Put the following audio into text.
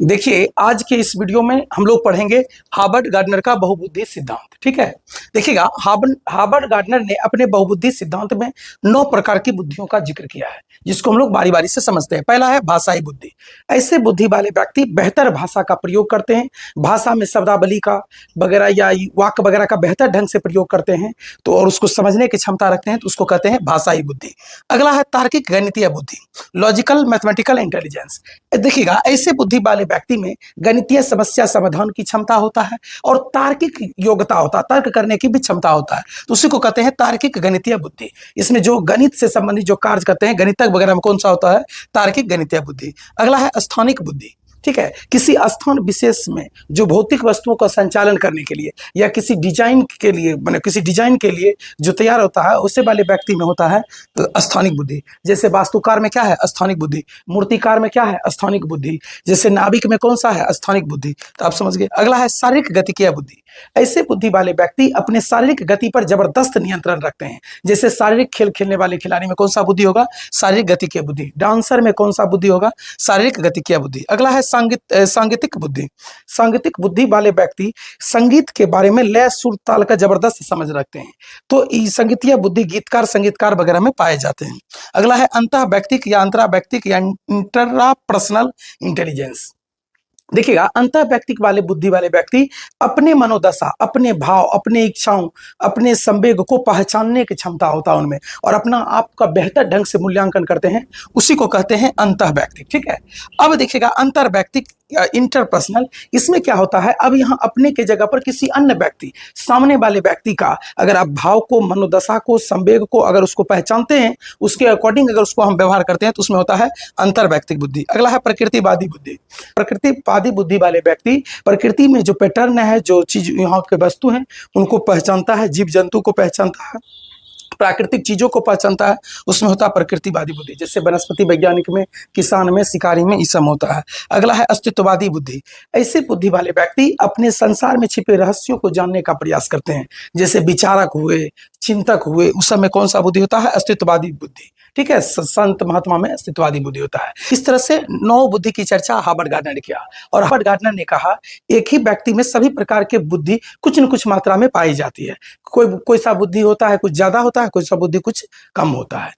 देखिए, आज के इस वीडियो में हम लोग पढ़ेंगे हार्वर्ड गार्डनर का बहुबुद्धि सिद्धांत। ठीक है, देखिएगा, हार्वर्ड गार्डनर ने अपने बहुबुद्धि सिद्धांत में 9 प्रकार की बुद्धियों का जिक्र किया है, जिसको हम लोग बारी बारी से समझते हैं। पहला है भाषाई बुद्धि। ऐसे बुद्धि वाले व्यक्ति बेहतर भाषा का प्रयोग करते हैं, भाषा में शब्दावली का वगैरह या वाक्य वगैरह का बेहतर ढंग से प्रयोग करते हैं, तो और उसको समझने की क्षमता रखते हैं, तो उसको कहते हैं भाषाई बुद्धि। अगला है तार्किक गणितीय बुद्धि, लॉजिकल मैथमेटिकल इंटेलिजेंस। देखिएगा, ऐसे बुद्धि वाले व्यक्ति में गणितीय समस्या समाधान की क्षमता होता है और तार्किक योग्यता होता है, तर्क करने की भी क्षमता होता है, तो उसी को कहते हैं तार्किक गणितीय बुद्धि। इसमें जो गणित से संबंधित जो कार्य करते हैं, गणितज्ञ वगैरह में कौन सा होता है? तार्किक गणितीय बुद्धि। अगला है स्थानिक बुद्धि। ठीक है, किसी स्थान विशेष में जो भौतिक वस्तुओं का संचालन करने के लिए या किसी डिजाइन के लिए, माने किसी डिजाइन के लिए जो तैयार होता है, उससे वाले व्यक्ति में होता है स्थानिक बुद्धि। जैसे वास्तुकार में क्या है? स्थानिक बुद्धि। मूर्तिकार में क्या है? स्थानिक बुद्धि। जैसे नाविक में कौन सा है? स्थानिक बुद्धि। तो आप समझ गए। अगला है शारीरिक गतिकीय बुद्धि। ऐसे बुद्धि वाले व्यक्ति अपने शारीरिक गति पर जबरदस्त नियंत्रण रखते हैं। जैसे शारीरिक खेल खेलने वाले खिलाड़ी में कौन सा बुद्धि होगा? शारीरिक गतिकीय बुद्धि। डांसर में कौन सा बुद्धि होगा? शारीरिक गतिकीय बुद्धि। अगला है सांगीतिक बुद्धि। सांगीतिक बुद्धि वाले व्यक्ति संगीत के बारे में लय, सुर, ताल का जबरदस्त समझ रखते हैं, तो संगीतीय बुद्धि गीतकार, संगीतकार वगैरह में पाए जाते हैं। अगला है अंतः व्यक्तिक या अंतरा व्यक्तिक या इंट्रापर्सनल इंटेलिजेंस। देखिएगा, अंतः व्यक्तिक वाले बुद्धि वाले व्यक्ति अपने मनोदशा, अपने भाव, अपने इच्छाओं, अपने संवेग को पहचानने की क्षमता होता है उनमें, और अपना आप का बेहतर ढंग से मूल्यांकन करते हैं, उसी को कहते हैं अंतः व्यक्तिक। ठीक है, अब देखिएगा अंतर व्यक्तिक या इंटरपर्सनल, इसमें क्या होता है? अब यहाँ अपने के जगह पर किसी अन्य व्यक्ति, सामने वाले व्यक्ति का अगर आप भाव को, मनोदशा को, संवेग को अगर उसको पहचानते हैं, उसके अकॉर्डिंग अगर उसको हम व्यवहार करते हैं, तो उसमें होता है अंतर व्यक्तिक बुद्धि। अगला है प्रकृतिवादी बुद्धि। प्रकृतिवादी बुद्धि वाले व्यक्ति प्रकृति में जो पैटर्न है, जो चीज यहाँ के वस्तु हैं, उनको पहचानता है, जीव जंतु को पहचानता है, प्राकृतिक चीजों को पहचानता है, उसमें होता है प्रकृतिवादी बुद्धि। जैसे वनस्पति वैज्ञानिक में, किसान में, शिकारी में, इसम होता है। अगला है अस्तित्ववादी बुद्धि। ऐसे बुद्धि वाले व्यक्ति अपने संसार में छिपे रहस्यों को जानने का प्रयास करते हैं। जैसे विचारक हुए, चिंतक हुए, उस समय कौन सा बुद्धि होता है? अस्तित्ववादी बुद्धि। ठीक है, संत महात्मा में अस्तित्ववादी बुद्धि होता है। इस तरह से 9 बुद्धि की चर्चा हार्वर्ड गार्डनर ने किया, और हार्वर्ड गार्डनर ने कहा एक ही व्यक्ति में सभी प्रकार के बुद्धि कुछ न कुछ मात्रा में पाई जाती है। कोई सा बुद्धि होता है कुछ ज्यादा होता है, कोई सा बुद्धि कुछ कम होता है।